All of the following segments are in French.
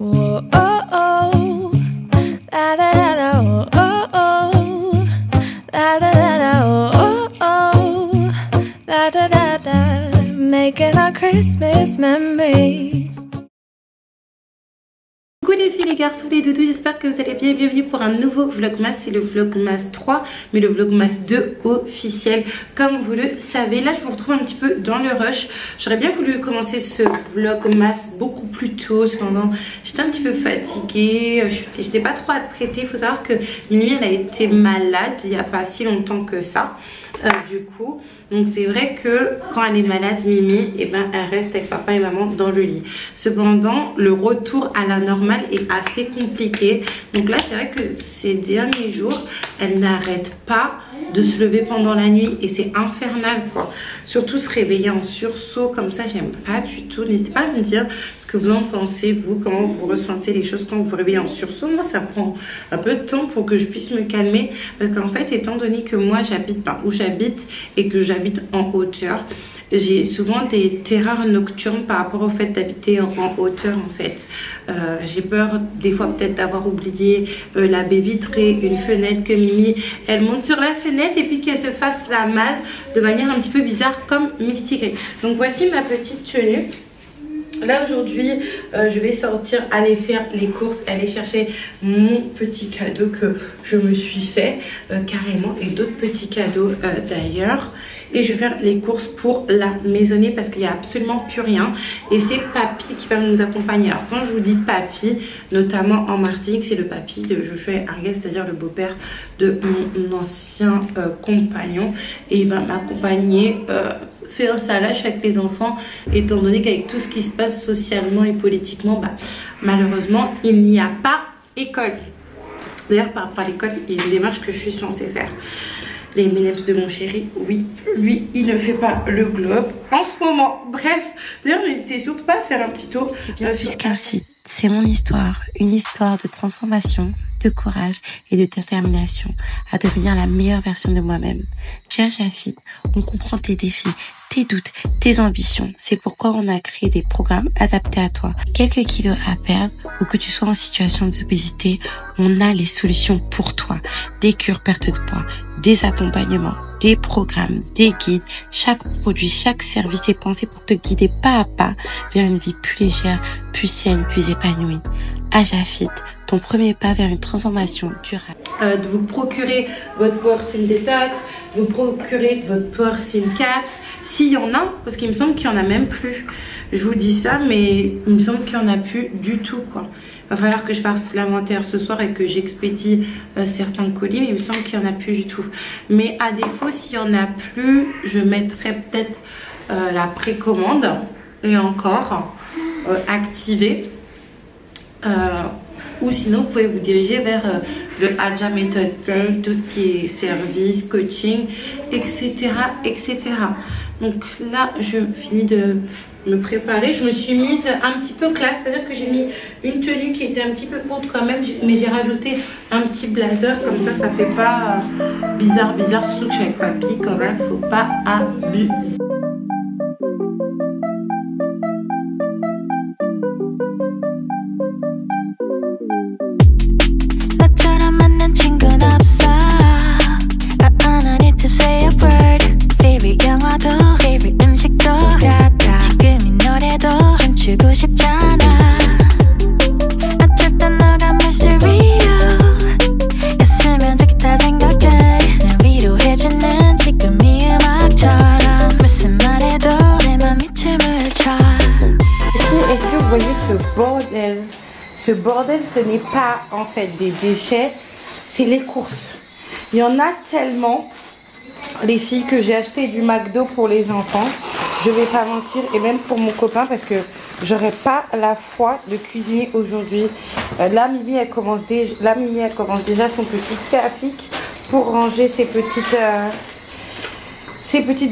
Whoa, oh, oh. La, la, la, la, oh, oh, oh. La, la, la, la, oh, oh, oh. La, da, da, da. Making our Christmas memories. Coucou les filles, les garçons, les doudous, j'espère que vous allez bien. Bienvenue pour un nouveau vlogmas, c'est le vlogmas 3, mais le vlogmas 2 officiel. Comme vous le savez, là je vous retrouve un petit peu dans le rush. J'aurais bien voulu commencer ce vlogmas beaucoup plus tôt, cependant j'étais un petit peu fatiguée, j'étais pas trop apprêtée. Il faut savoir que Mimi elle a été malade il n'y a pas si longtemps que ça. Du coup, donc c'est vrai que quand elle est malade, Mimi, eh ben, elle reste avec papa et maman dans le lit. Cependant, le retour à la normale est assez compliqué. Donc là, c'est vrai que ces derniers jours, elle n'arrête pas de se lever pendant la nuit et c'est infernal quoi. Surtout se réveiller en sursaut comme ça, j'aime pas du tout. N'hésitez pas à me dire ce que vous en pensez, vous, comment vous ressentez les choses quand vous vous réveillez en sursaut. Moi, ça prend un peu de temps pour que je puisse me calmer parce qu'en fait, étant donné que moi, j'habite pas où j'habite et que j'habite en hauteur, j'ai souvent des terreurs nocturnes par rapport au fait d'habiter en hauteur en fait. J'ai peur des fois peut-être d'avoir oublié la baie vitrée, une fenêtre, que Mimi elle monte sur la fenêtre et puis qu'elle se fasse la malle de manière un petit peu bizarre comme Mystique. Donc voici ma petite tenue. Là aujourd'hui je vais sortir, aller faire les courses, aller chercher mon petit cadeau que je me suis fait carrément et d'autres petits cadeaux d'ailleurs. Et je vais faire les courses pour la maisonnée parce qu'il n'y a absolument plus rien. Et c'est papy qui va nous accompagner. Alors quand je vous dis papy, notamment en Martinique, c'est le papy de Joshua et Ariel, c'est-à-dire le beau-père de mon ancien compagnon. Et il va m'accompagner faire sa lâche avec les enfants, étant donné qu'avec tout ce qui se passe socialement et politiquement, bah, malheureusement, il n'y a pas école. D'ailleurs, par rapport à l'école, il y a une démarche que je suis censée faire. Les M&M's de mon chéri, oui, lui, il ne fait pas le globe en ce moment. Bref, d'ailleurs, n'hésitez surtout pas à faire un petit tour. C'est bien plus qu'un site, c'est mon histoire, une histoire de transformation, de courage et de détermination à devenir la meilleure version de moi-même. Chez Ajafit, on comprend tes défis, tes doutes, tes ambitions. C'est pourquoi on a créé des programmes adaptés à toi. Quelques kilos à perdre ou que tu sois en situation d'obésité, on a les solutions pour toi. Des cures perte de poids, des accompagnements, des programmes, des guides. Chaque produit, chaque service est pensé pour te guider pas à pas vers une vie plus légère, plus saine, plus épanouie. Ajafit, ton premier pas vers une transformation durable. De vous procurer votre Power Sim Detox, vous procurer votre Power Sim Caps, s'il y en a, parce qu'il me semble qu'il n'y en a même plus. Je vous dis ça, mais il me semble qu'il n'y en a plus du tout quoi. Il va falloir que je fasse l'inventaire ce soir et que j'expédie certains colis, mais il me semble qu'il n'y en a plus du tout. Mais à défaut, s'il n'y en a plus, je mettrai peut-être la précommande et encore activer. Ou sinon vous pouvez vous diriger vers le Aja Method Day, tout ce qui est service, coaching, etc. etc. Donc là je finis de me préparer. Je me suis mise un petit peu classe, c'est-à-dire que j'ai mis une tenue qui était un petit peu courte quand même, mais j'ai rajouté un petit blazer, comme ça ça fait pas bizarre, surtout que je suis avec papy quand même, faut pas abuser. Ce bordel, ce n'est pas en fait des déchets, c'est les courses. Il y en a tellement, les filles, que j'ai acheté du McDo pour les enfants. Je vais pas mentir, et même pour mon copain, parce que j'aurais pas la foi de cuisiner aujourd'hui. Là, Mimi, elle commence déjà son petit trafic pour ranger ses petites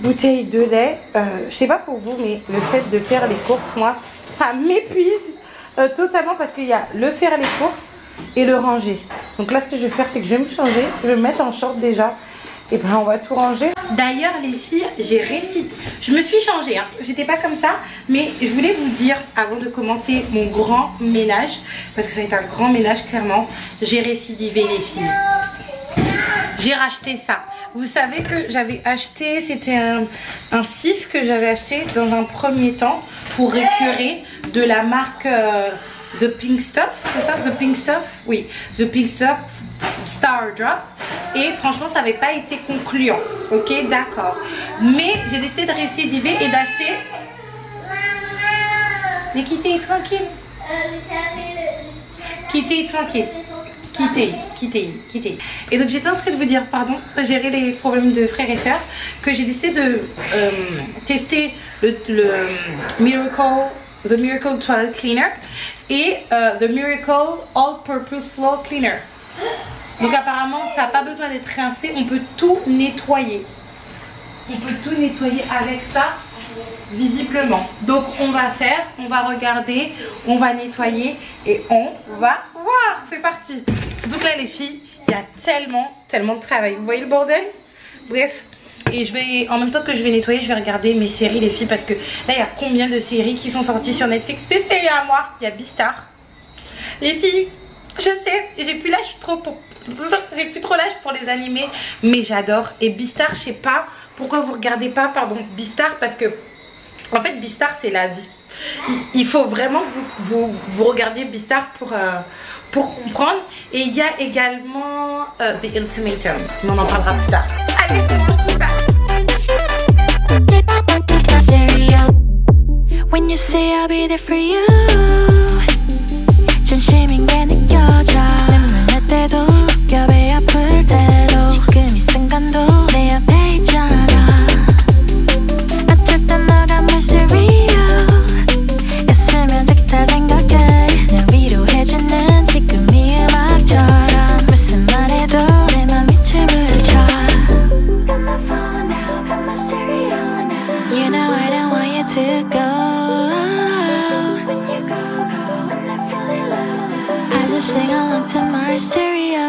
bouteilles de lait. Je sais pas pour vous, mais le fait de faire les courses, moi, ça m'épuise. Totalement, parce qu'il y a le faire les courses et le ranger. Donc là ce que je vais faire, c'est que je vais me changer, je vais me mettre en short déjà et ben on va tout ranger. D'ailleurs les filles, je me suis changée, hein. J'étais pas comme ça, mais je voulais vous dire avant de commencer mon grand ménage, parce que ça a été un grand ménage clairement, j'ai récidivé les filles. J'ai racheté ça. Vous savez que j'avais acheté, c'était un cif que j'avais acheté dans un premier temps pour récurer de la marque The Pink Stuff, c'est ça, The Pink Stuff? Oui, The Pink Stuff Star Drop. Et franchement ça n'avait pas été concluant. Ok, d'accord. Mais j'ai décidé de récidiver et d'acheter. Mais quittez tranquille. Quittez tranquille. Quittez. Et donc j'étais en train de vous dire, pardon, gérer les problèmes de frères et sœurs, que j'ai décidé de tester le The Miracle Toilet Cleaner et The Miracle All Purpose Floor Cleaner. Donc apparemment ça n'a pas besoin d'être rincé, on peut tout nettoyer. On peut tout nettoyer avec ça, visiblement. Donc on va regarder, on va nettoyer et on va voir. C'est parti. Surtout que là les filles, il y a tellement de travail. Vous voyez le bordel? Bref. Et je vais, en même temps que je vais nettoyer, je vais regarder mes séries les filles. Parce que là il y a combien de séries qui sont sorties sur Netflix spéciales à moi? Il y a Beastar. Les filles, je sais, j'ai plus trop l'âge pour les animés, mais j'adore. Et Beastar, je sais pas pourquoi vous regardez pas, pardon, Beastar, parce que en fait Beastar c'est la vie. Il faut vraiment que vous regardiez Beastar pour comprendre. Et il y a également The Ultimatum, mais on en parlera plus tard. Allez, c'est bon, je dis ça. When you say I'll be there for you, 진심인 게 느껴져. 눈물 날 때도 겹에 아플 때도 지금 이 순간도 내 옆에 있잖아. 어쩔 땐 너가 mystery 였으면 좋겠다 생각해. 날 위로해주는 지금 이 음악처럼 무슨 말해도 내 맘이 춤을 춰. Got my phone now, got my stereo now. You know I don't want you to go. When you go, when I feel it low, I just sing along to my stereo.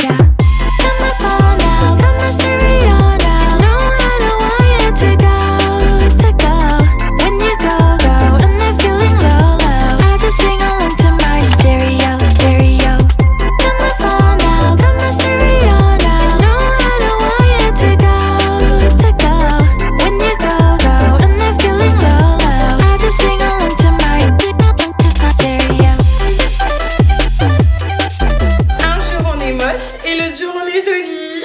Yeah. Got my phone now, got my stereo now. No, I don't want you to go. When you go, when I'm feeling low, I just sing along to my stereo. Got my phone now, got my stereo now. No, I don't want you to go. When you go, when I'm feeling low, I just sing along to my stereo. Un jour on est moche et l'autre jour on est jolie.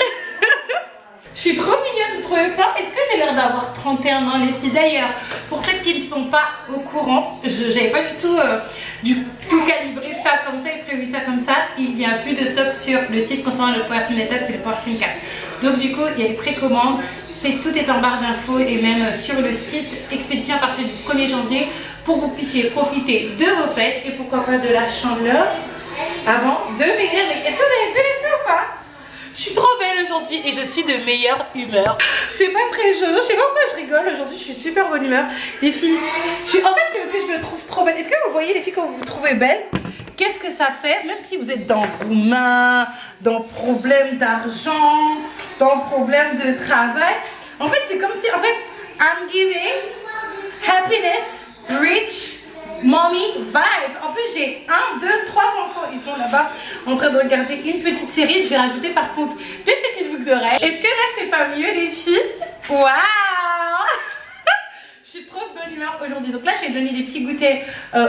Je suis trop mignonne, vous trouvez pas? Est-ce que j'ai l'air d'avoir 31 ans les filles? D'ailleurs, pour celles qui ne sont pas au courant, j'avais pas du tout calibré ça comme ça et prévu ça comme ça. Il n'y a plus de stock sur le site concernant le Porcine Detox et le Porcine Caps. Donc du coup, il y a les précommandes. Tout est en barre d'infos et même sur le site expédition à partir du 1er janvier pour que vous puissiez profiter de vos fêtes et pourquoi pas de la chandeleur avant de maigrir. Mais est-ce que vous avez vu les filles ou pas? Je suis trop belle aujourd'hui et je suis de meilleure humeur. C'est pas très joli, je sais pas pourquoi je rigole aujourd'hui, je suis super bonne humeur. Les filles, en fait c'est parce que je me trouve trop belle. Est-ce que vous voyez les filles quand vous vous trouvez belle? Qu'est-ce que ça fait? Même si vous êtes dans roumain, dans problème d'argent, dans problème de travail. En fait c'est comme si, en fait, I'm giving happiness, rich, mommy vibe. En plus j'ai 1, 2, 3 enfants. Ils sont là-bas en train de regarder une petite série. Je vais rajouter par contre des petites boucles d'oreilles. Est-ce que là c'est pas mieux les filles? Waouh. Je suis trop de bonne humeur aujourd'hui. Donc là je vais donner des petits goûters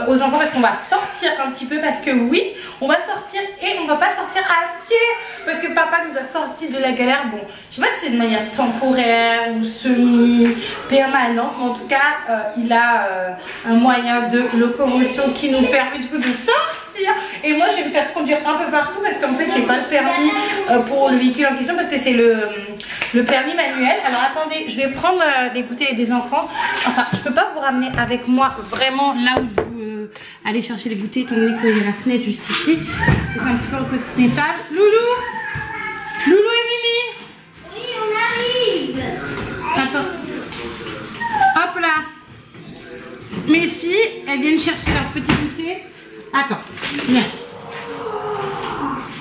aux enfants parce qu'on va sortir un petit peu. Parce que oui, on va sortir et on va pas sortir à pied. Parce que papa nous a sortis de la galère. Bon, je sais pas si c'est de manière temporaire ou semi-permanente. Mais en tout cas, il a un moyen de locomotion qui nous permet du coup de sortir. Et moi je vais me faire conduire un peu partout parce qu'en fait j'ai pas le permis pour le véhicule en question. Parce que c'est le permis manuel. Alors attendez, je vais prendre les goûters des enfants. Enfin, je peux pas vous ramener avec moi vraiment là où je veux aller chercher les goûters étant donné qu'il y a la fenêtre juste ici. C'est un petit peu reconnaissable. Loulou et Mimi. Oui, on arrive. Attends. Hop là. Mes filles, elles viennent chercher leur petit goûter. Attends, viens.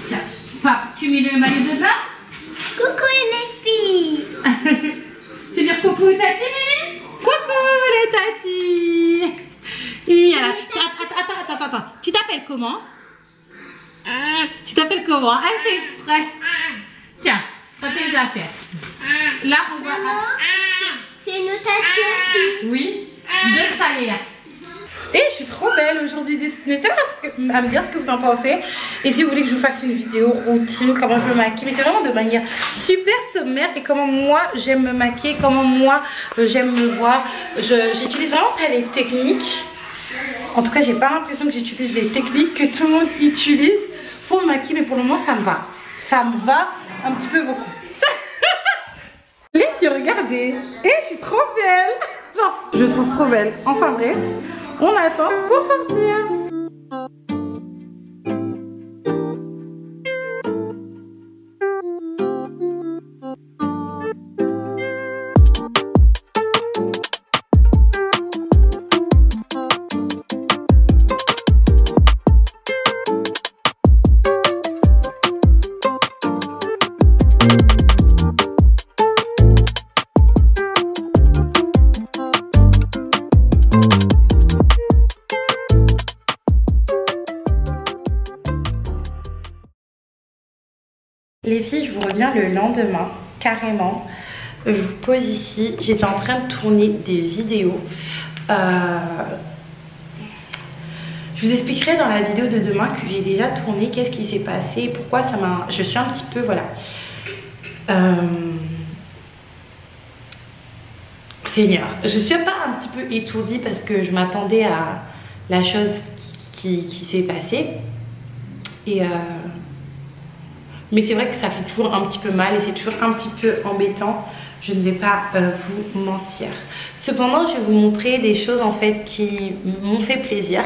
Tiens, papa, tu mets le maillot de bain? Coucou les filles. Tu veux dire coucou tati, Mimi? Coucou les tatis. Mimi, attends. Tu t'appelles comment? Tu t'appelles comment? Elle fait exprès. Tiens, prends tes affaires. Là, on voit... C'est une notation aussi. Oui, donc ça y est là. Et je suis trop belle aujourd'hui. N'hésitez pas à me dire ce que vous en pensez. Et si vous voulez que je vous fasse une vidéo routine, comment je me maquille. Mais c'est vraiment de manière super sommaire. Et comment moi j'aime me maquiller, comment moi j'aime me voir. J'utilise vraiment pas les techniques. En tout cas, j'ai pas l'impression que j'utilise les techniques que tout le monde utilise pour me maquiller. Mais pour le moment, ça me va. Ça me va un petit peu beaucoup. Les filles, regardez. Et je suis trop belle. Non, je trouve trop belle. Enfin bref. On attend pour sortir. Les filles, je vous reviens le lendemain, carrément. Je vous pose ici. J'étais en train de tourner des vidéos. Je vous expliquerai dans la vidéo de demain que j'ai déjà tourné, qu'est-ce qui s'est passé, pourquoi ça m'a... Je suis un petit peu, voilà. Seigneur, je suis pas un petit peu étourdie parce que je m'attendais à la chose qui s'est passée. Et... mais c'est vrai que ça fait toujours un petit peu mal et c'est toujours un petit peu embêtant. Je ne vais pas vous mentir. Cependant, je vais vous montrer des choses en fait qui m'ont fait plaisir,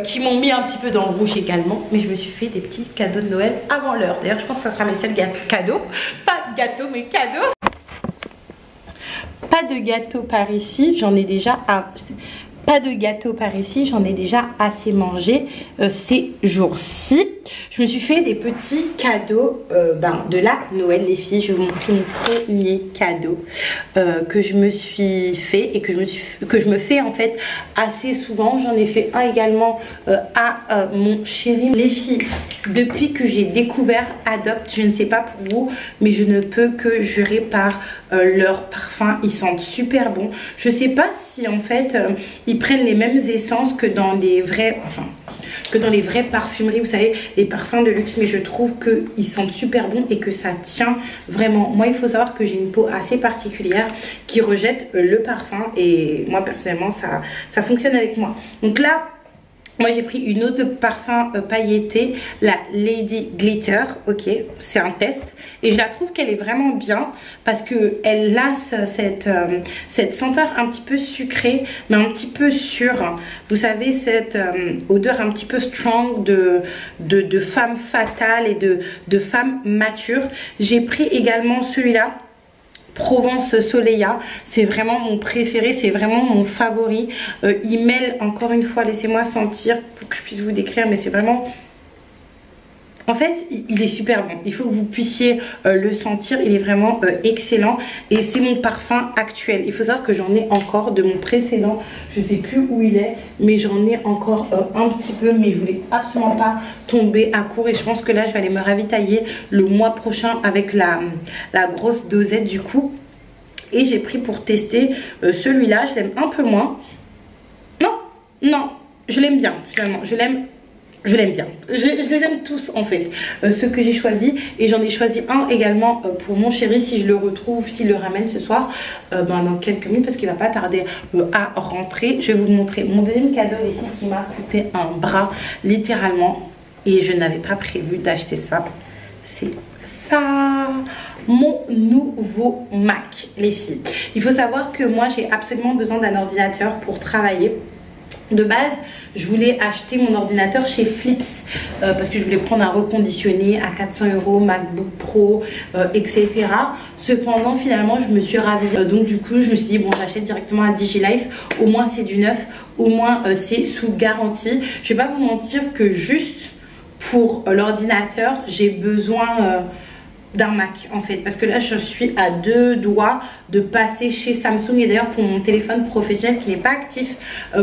qui m'ont mis un petit peu dans le rouge également. Mais je me suis fait des petits cadeaux de Noël avant l'heure. D'ailleurs, je pense que ça sera mes seuls cadeaux. Pas de gâteau, mais cadeaux. Pas de gâteau par ici. J'en ai déjà un. Pas de gâteau par ici, j'en ai déjà assez mangé ces jours-ci. Je me suis fait des petits cadeaux de la Noël, les filles. Je vais vous montrer mon premier cadeau que je me suis fait et que je me fais en fait assez souvent. J'en ai fait un également à mon chéri. Les filles, depuis que j'ai découvert Adopt, je ne sais pas pour vous, mais je ne peux que jurer par leur parfum. Ils sentent super bon. Je sais pas si en fait ils prennent les mêmes essences que dans les vraies parfumeries, vous savez, les parfums de luxe, mais je trouve qu'ils sentent super bon et que ça tient vraiment. Moi, il faut savoir que j'ai une peau assez particulière qui rejette le parfum et moi personnellement ça fonctionne avec moi. Donc là, moi j'ai pris une autre parfum pailleté, la Lady Glitter, ok, c'est un test et je la trouve qu'elle est vraiment bien parce que elle a cette senteur un petit peu sucrée mais un petit peu sûre, vous savez, cette odeur un petit peu strong de femme fatale et de femme mature. J'ai pris également celui-là, Provence Soleilla, c'est vraiment mon préféré, c'est vraiment mon favori. Il mêle, encore une fois, laissez-moi sentir pour que je puisse vous décrire, mais c'est vraiment... En fait, il est super bon. Il faut que vous puissiez le sentir. Il est vraiment excellent. Et c'est mon parfum actuel. Il faut savoir que j'en ai encore de mon précédent. Je ne sais plus où il est. Mais j'en ai encore un petit peu. Mais je voulais absolument pas tomber à court. Et je pense que là, je vais aller me ravitailler le mois prochain avec la grosse dosette du coup. Et j'ai pris pour tester celui-là. Je l'aime un peu moins. Non, je l'aime bien finalement. Je l'aime bien. Je les aime tous en fait, ceux que j'ai choisis. Et j'en ai choisi un également pour mon chéri si je le retrouve, s'il le ramène ce soir dans quelques minutes parce qu'il va pas tarder à rentrer. Je vais vous montrer mon deuxième cadeau, les filles, qui m'a coûté un bras littéralement. Et je n'avais pas prévu d'acheter ça. C'est ça, mon nouveau Mac, les filles. Il faut savoir que moi j'ai absolument besoin d'un ordinateur pour travailler. De base, je voulais acheter mon ordinateur chez Philips parce que je voulais prendre un reconditionné à 400 €, MacBook Pro, etc. Cependant, finalement, je me suis ravie. Donc, du coup, je me suis dit, bon, j'achète directement à DigiLife. Au moins, c'est du neuf. Au moins, c'est sous garantie. Je vais pas vous mentir que juste pour l'ordinateur, j'ai besoin d'un Mac en fait, parce que là je suis à 2 doigts de passer chez Samsung. Et d'ailleurs pour mon téléphone professionnel qui n'est pas actif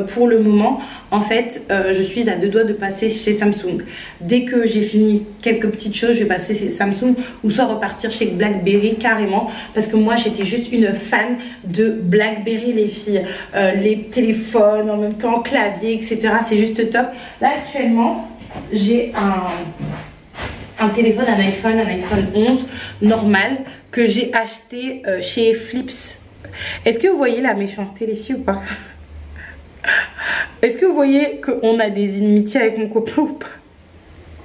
pour le moment, en fait je suis à 2 doigts de passer chez Samsung. Dès que j'ai fini quelques petites choses, je vais passer chez Samsung ou soit repartir chez BlackBerry carrément, parce que moi j'étais juste une fan de BlackBerry les filles. Les téléphones en même temps, clavier, etc. c'est juste top. Là actuellement j'ai un téléphone, un iPhone 11 normal que j'ai acheté chez Philips. Est-ce que vous voyez la méchanceté les filles ou pas? Est-ce que vous voyez qu'on a des inimitiés avec mon copain ou pas?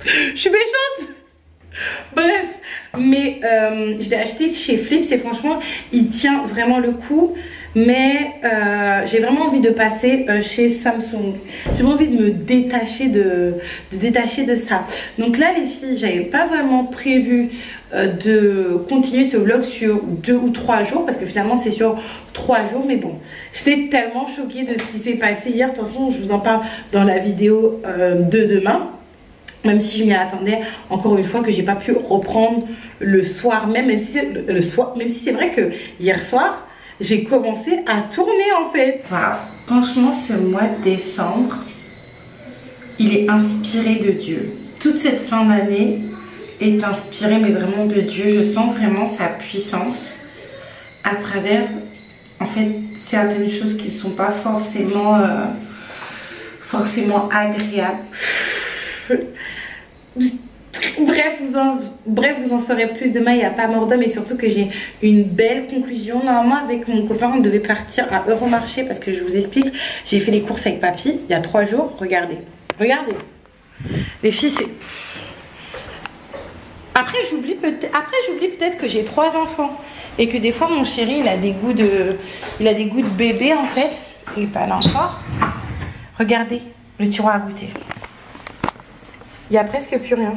Je suis méchante. Bref, mais je l'ai acheté chez Philips et franchement il tient vraiment le coup. Mais j'ai vraiment envie de passer chez Samsung. J'ai envie de me détacher de ça. Donc là les filles, j'avais pas vraiment prévu de continuer ce vlog sur 2 ou 3 jours, parce que finalement c'est sur 3 jours. Mais bon, j'étais tellement choquée de ce qui s'est passé hier. Attention, je vous en parle dans la vidéo de demain. Même si je m'y attendais, encore une fois, que j'ai pas pu reprendre le soir même si c'est le soir, même si c'est vrai que hier soir j'ai commencé à tourner en fait. Voilà. Franchement, ce mois de décembre, il est inspiré de Dieu. Toute cette fin d'année est inspirée, mais vraiment de Dieu. Je sens vraiment sa puissance à travers, en fait, certaines choses qui ne sont pas forcément agréables. Bref, vous en saurez plus demain. Il n'y a pas mort d'homme, et surtout que j'ai une belle conclusion. Normalement avec mon copain on devait partir à Euromarché, parce que je vous explique, j'ai fait les courses avec papy il y a 3 jours. Regardez les filles, c'est... Après j'oublie peut-être que j'ai 3 enfants et que des fois mon chéri il a des goûts de bébé en fait. Il pas là encore. Regardez le tiroir à goûter, il y a presque plus rien.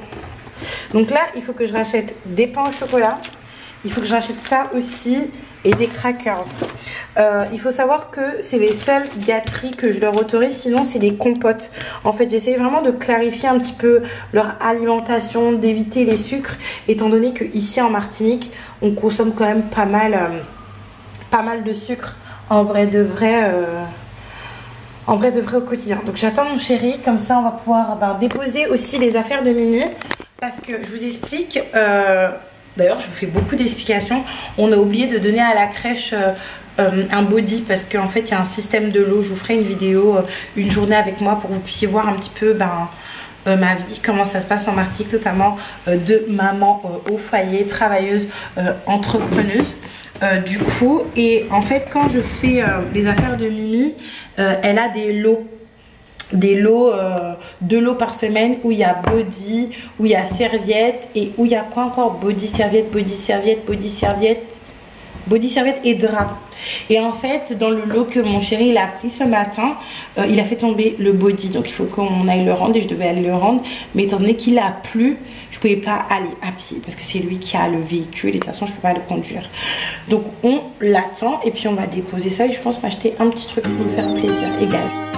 Donc là il faut que je rachète des pains au chocolat, il faut que je rachète ça aussi et des crackers. Il faut savoir que c'est les seules gâteries que je leur autorise, sinon c'est des compotes. En fait j'essaye vraiment de clarifier un petit peu leur alimentation, d'éviter les sucres, étant donné que ici en Martinique on consomme quand même pas mal de sucre en vrai de vrai au quotidien. Donc j'attends mon chéri, comme ça on va pouvoir déposer aussi les affaires de Mimi, parce que je vous explique, d'ailleurs je vous fais beaucoup d'explications, on a oublié de donner à la crèche un body, parce qu'en fait il y a un système de l'eau. Je vous ferai une vidéo, une journée avec moi, pour que vous puissiez voir un petit peu ma vie, comment ça se passe en Martinique, notamment de maman au foyer, travailleuse, entrepreneuse. Du coup, et en fait quand je fais les affaires de Mimi, elle a des lots, 2 lots par semaine, où il y a body, où il y a serviette, et où il y a quoi encore, body serviette et drap. Et en fait dans le lot que mon chéri il a pris ce matin, il a fait tomber le body, donc il faut qu'on aille le rendre, et je devais aller le rendre, mais étant donné qu'il a plu, je pouvais pas aller à pied parce que c'est lui qui a le véhicule et de toute façon je peux pas le conduire. Donc on l'attend et puis on va déposer ça, et je pense m'acheter un petit truc pour me faire plaisir égal.